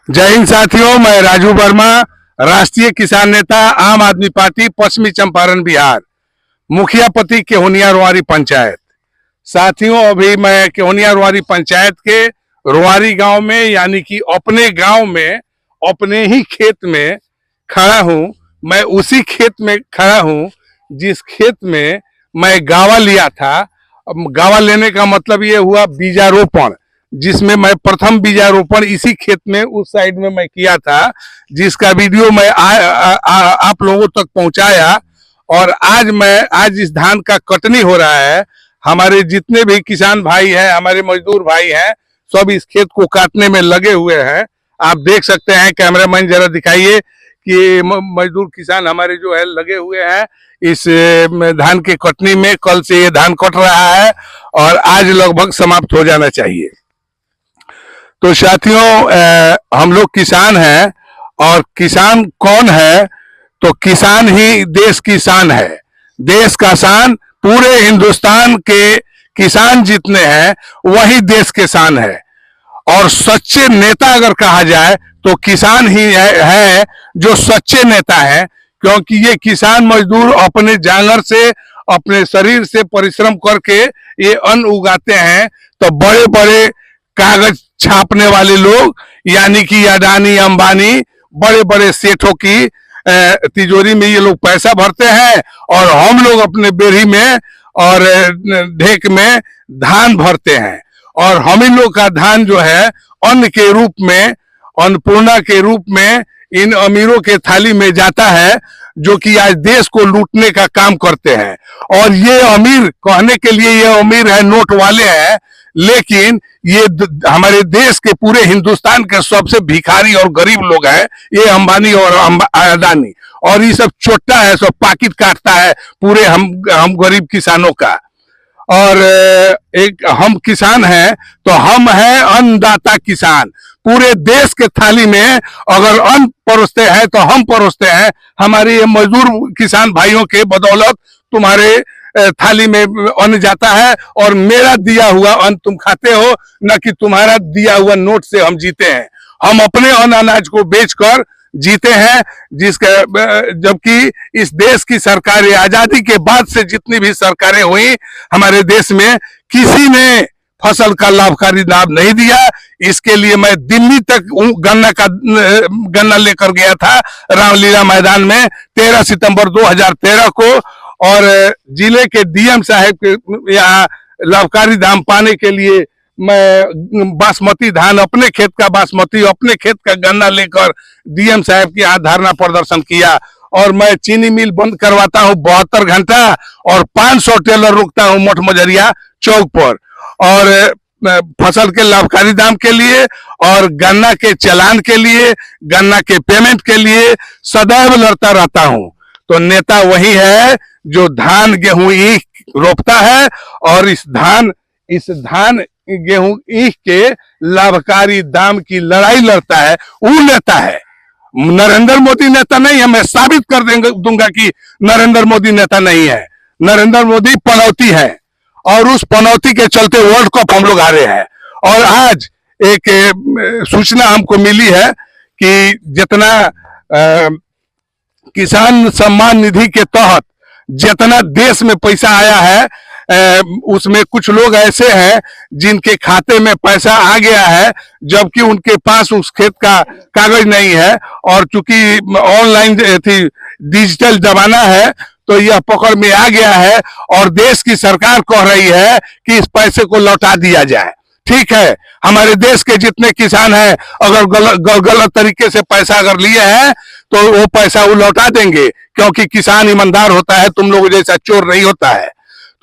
जय हिंद साथियों, मैं राजू वर्मा, राष्ट्रीय किसान नेता, आम आदमी पार्टी, पश्चिमी चंपारण बिहार, मुखिया पति केहुनिया रोवारी पंचायत। साथियों, अभी मैं केहुनिया रोवारी पंचायत के रोवारी गांव में यानी कि अपने गांव में अपने ही खेत में खड़ा हूं। मैं उसी खेत में खड़ा हूं जिस खेत में मैं गावा लिया था। गावा लेने का मतलब ये हुआ बीजारोपण, जिसमें मैं प्रथम बीजारोपण इसी खेत में उस साइड में मैं किया था, जिसका वीडियो मैं आप लोगों तक पहुंचाया। और आज इस धान का कटनी हो रहा है। हमारे जितने भी किसान भाई हैं, हमारे मजदूर भाई हैं, सब इस खेत को काटने में लगे हुए हैं। आप देख सकते हैं, कैमरामैन जरा दिखाइए कि मजदूर किसान हमारे जो है लगे हुए हैं इस धान के कटनी में। कल से ये धान कट रहा है और आज लगभग समाप्त हो जाना चाहिए। तो साथियों, हम लोग किसान हैं, और किसान कौन है? तो किसान ही देश की शान है। देश का शान पूरे हिंदुस्तान के किसान जितने हैं वही देश के शान है। और सच्चे नेता अगर कहा जाए तो किसान ही है जो सच्चे नेता है, क्योंकि ये किसान मजदूर अपने जांगर से, अपने शरीर से परिश्रम करके ये अन्न उगाते हैं। तो बड़े बड़े कागज छापने वाले लोग यानी कि अडानी, अंबानी, बड़े बड़े सेठों की तिजोरी में ये लोग पैसा भरते हैं, और हम लोग अपने बेड़ी में और ढेक में धान भरते हैं। और हम ही लोग का धान जो है अन्न के रूप में, अन्नपूर्णा के रूप में इन अमीरों के थाली में जाता है, जो कि आज देश को लूटने का काम करते हैं। और ये अमीर कहने के लिए ये अमीर है, नोट वाले हैं, लेकिन ये हमारे देश के पूरे हिंदुस्तान के सबसे भिखारी और गरीब लोग हैं, ये अंबानी और अडानी। और ये सब चोट्टा है, सब पाकिट काटता है पूरे हम गरीब किसानों का। और एक हम किसान हैं तो हम हैं अन्नदाता किसान। पूरे देश के थाली में अगर अन्न परोसते हैं तो हम परोसते हैं। हमारे ये मजदूर किसान भाइयों के बदौलत तुम्हारे थाली में अन्न जाता है, और मेरा दिया हुआ अन्न तुम खाते हो, न कि तुम्हारा दिया हुआ नोट से हम जीते हैं। हम अपने अन्न अनाज को बेचकर जीते हैं, जबकि इस देश की सरकारें, आजादी के बाद से जितनी भी सरकारें हुई हमारे देश में, किसी ने फसल का लाभकारी लाभ नहीं दिया। इसके लिए मैं दिल्ली तक गन्ना लेकर गया था रामलीला मैदान में 13 सितंबर 2013 को, और जिले के डीएम साहब के यहाँ लाभकारी दाम पाने के लिए मैं बासमती धान, अपने खेत का बासमती, अपने खेत का गन्ना लेकर डीएम साहब के यहाँ धरना प्रदर्शन किया। और मैं चीनी मिल बंद करवाता हूँ 72 घंटा, और 500 टेलर रुकता हूँ मठ मजरिया चौक पर, और फसल के लाभकारी दाम के लिए और गन्ना के चालान के लिए, गन्ना के पेमेंट के लिए सदैव लड़ता रहता हूँ। तो नेता वही है जो धान गेहूं ईख रोपता है, और इस धान गेहूं ईख के लाभकारी दाम की लड़ाई लड़ता है, वो नेता है। नरेंद्र मोदी नेता नहीं है। मैं साबित कर दूंगा कि नरेंद्र मोदी नेता नहीं है। नरेंद्र मोदी पनौती है, और उस पनौती के चलते वर्ल्ड कप हम लोग हारे हैं। और आज एक सूचना हमको मिली है कि जितना किसान सम्मान निधि के तहत जितना देश में पैसा आया है, उसमें कुछ लोग ऐसे हैं जिनके खाते में पैसा आ गया है, जबकि उनके पास उस खेत का कागज नहीं है। और चूंकि ऑनलाइन थी, डिजिटल जमाना है, तो यह पकड़ में आ गया है, और देश की सरकार कह रही है कि इस पैसे को लौटा दिया जाए। ठीक है, हमारे देश के जितने किसान हैं, अगर गलत तरीके से पैसा अगर लिए हैं तो वो पैसा वो लौटा देंगे, क्योंकि किसान ईमानदार होता है, तुम लोग जैसा चोर नहीं होता है।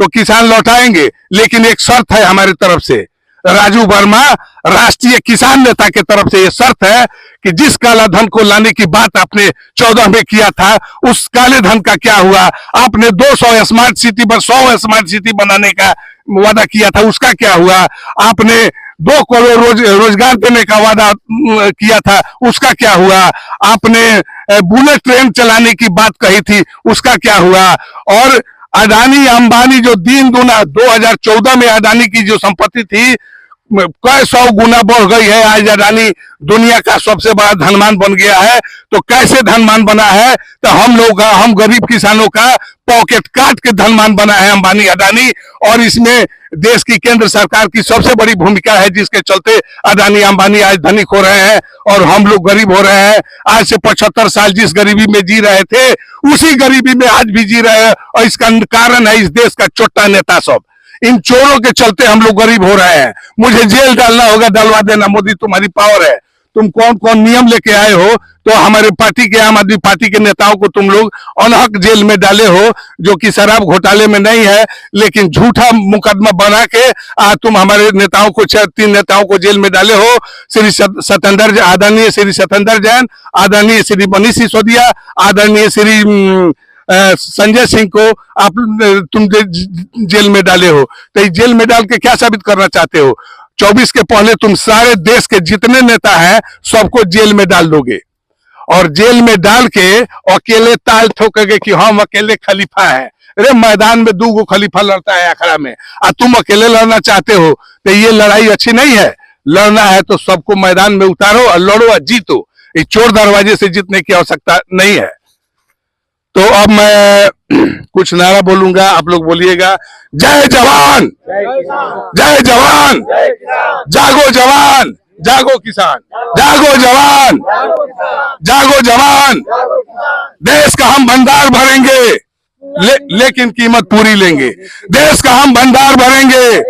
तो किसान लौटाएंगे, लेकिन एक शर्त है हमारी तरफ से। राजू वर्मा राष्ट्रीय किसान नेता के तरफ से यह शर्त है कि जिस काला धन को लाने की बात आपने 14 में किया था, उस काले धन का क्या हुआ? आपने 200 स्मार्ट सिटी पर 100 स्मार्ट सिटी बनाने का वादा किया था, उसका क्या हुआ? आपने 2 करोड़ रोजगार देने का वादा किया था, उसका क्या हुआ? आपने बुलेट ट्रेन चलाने की बात कही थी, उसका क्या हुआ? और अडानी अंबानी जो दिन दुना 2014 में अडानी की जो संपत्ति थी कई 100 गुना बढ़ गई है। आज अडानी दुनिया का सबसे बड़ा धनवान बन गया है। तो कैसे धनवान बना है? तो हम लोग का, हम गरीब किसानों का पॉकेट काट के धनवान बना है अंबानी अडानी। और इसमें देश की केंद्र सरकार की सबसे बड़ी भूमिका है, जिसके चलते अडानी अंबानी आज धनिक हो रहे हैं और हम लोग गरीब हो रहे हैं। आज से 75 साल जिस गरीबी में जी रहे थे, उसी गरीबी में आज भी जी रहे हैं। और इसका कारण है इस देश का चोट्टा नेता सब। इन चोरों के चलते हम लोग गरीब हो रहे हैं। मुझे जेल डालना होगा, डलवा देना। मोदी तुम्हारी पावर है, तुम कौन कौन नियम लेके आए हो? तो हमारे पार्टी के, आम आदमी पार्टी के नेताओं को तुम लोग अनहक जेल में डाले हो, जो कि शराब घोटाले में नहीं है, लेकिन झूठा मुकदमा बना के तुम हमारे नेताओं को, 3 नेताओं को जेल में डाले हो। श्री सत्येंद्र, आदरणीय श्री सत्येंद्र जैन, आदरणीय श्री मनीष सिसोदिया, आदरणीय श्री संजय सिंह को तुम जेल में डाले हो। तो इस जेल में डाल के क्या साबित करना चाहते हो? 24 के पहले तुम सारे देश के जितने नेता हैं सबको जेल में डाल दोगे, और जेल में डाल के अकेले ताल ठोकोगे कि हम अकेले खलीफा हैं। अरे मैदान में 2 खलीफा लड़ता है अखाड़ा में, और तुम अकेले लड़ना चाहते हो। तो ये लड़ाई अच्छी नहीं है। लड़ना है तो सबको मैदान में उतारो और लड़ो और जीतो। ये चोर दरवाजे से जीतने की आवश्यकता नहीं है। तो अब मैं कुछ नारा बोलूंगा, आप लोग बोलिएगा। जय जवान, जय जवान, जागो जवान, जागो किसान, जागो जवान, जागो जवान। देश का हम भंडार भरेंगे, लेकिन कीमत पूरी लेंगे। देश का हम भंडार भरेंगे,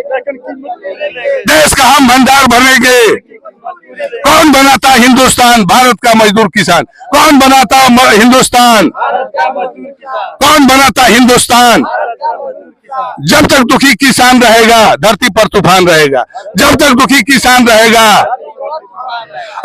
देश का हम भंडार भरेंगे। कौन बनाता हिंदुस्तान? भारत का मजदूर किसान। कौन बनाता हिंदुस्तान? कौन बनाता हिंदुस्तान? जब तक दुखी किसान रहेगा, धरती पर तूफान रहेगा। जब तक दुखी किसान रहेगा,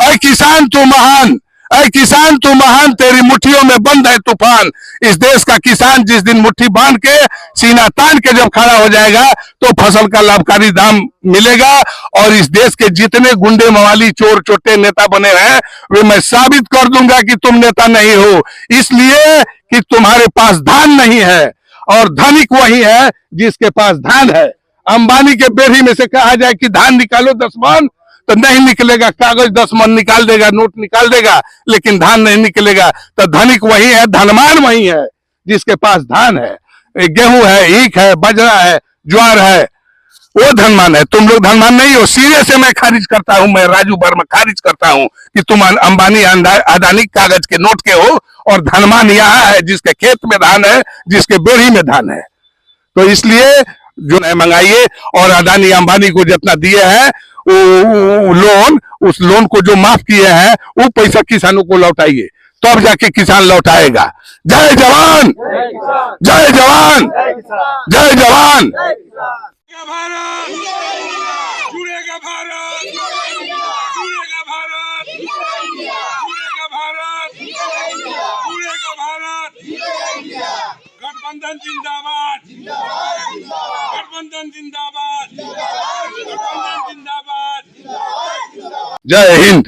अरे किसान तू महान, अरे किसान तू महान, तेरी मुट्ठियों में बंद है तूफान। इस देश का किसान जिस दिन मुट्ठी बांध के, सीना तान के जब खड़ा हो जाएगा, तो फसल का लाभकारी दाम मिलेगा। और इस देश के जितने गुंडे, मवाली, चोर चोटे नेता बने हैं, वे मैं साबित कर दूंगा कि तुम नेता नहीं हो, इसलिए कि तुम्हारे पास धान नहीं है। और धनिक वही है जिसके पास धान है। अंबानी के बेरी में से कहा जाए कि धान निकालो 10 मन, तो नहीं निकलेगा। कागज 10 मन निकाल देगा, नोट निकाल देगा, लेकिन धान नहीं निकलेगा। तो धनिक वही है, धनवान वही है जिसके पास धान है, गेहूं है, ईख है, बाजरा है, ज्वार है, वो धनवान है। तुम लोग धनवान नहीं हो। सिरे से मैं खारिज करता हूं, मैं राजू वर्मा खारिज करता हूं कि तुम अंबानी अडानी कागज के नोट के हो, और धनवान यहाँ है जिसके खेत में धान है, जिसके बेड़ी में धान है। तो इसलिए जो है मंगाइए, और अडानी अंबानी को जितना दिए हैं वो लोन, उस लोन को जो माफ किए हैं, वो पैसा किसानों को लौटाइए, तब जाके किसान लौटाएगा। जय जवान, जय जवान, जय जवान। भारत जुड़ेगा, भारत जुड़ेगा, भारत जुड़ेगा, भारत जुड़ेगा, भारत। गठबंधन जिंदाबाद, गठबंधन जिंदाबाद, गठबंधन जिंदाबाद। जय हिंद।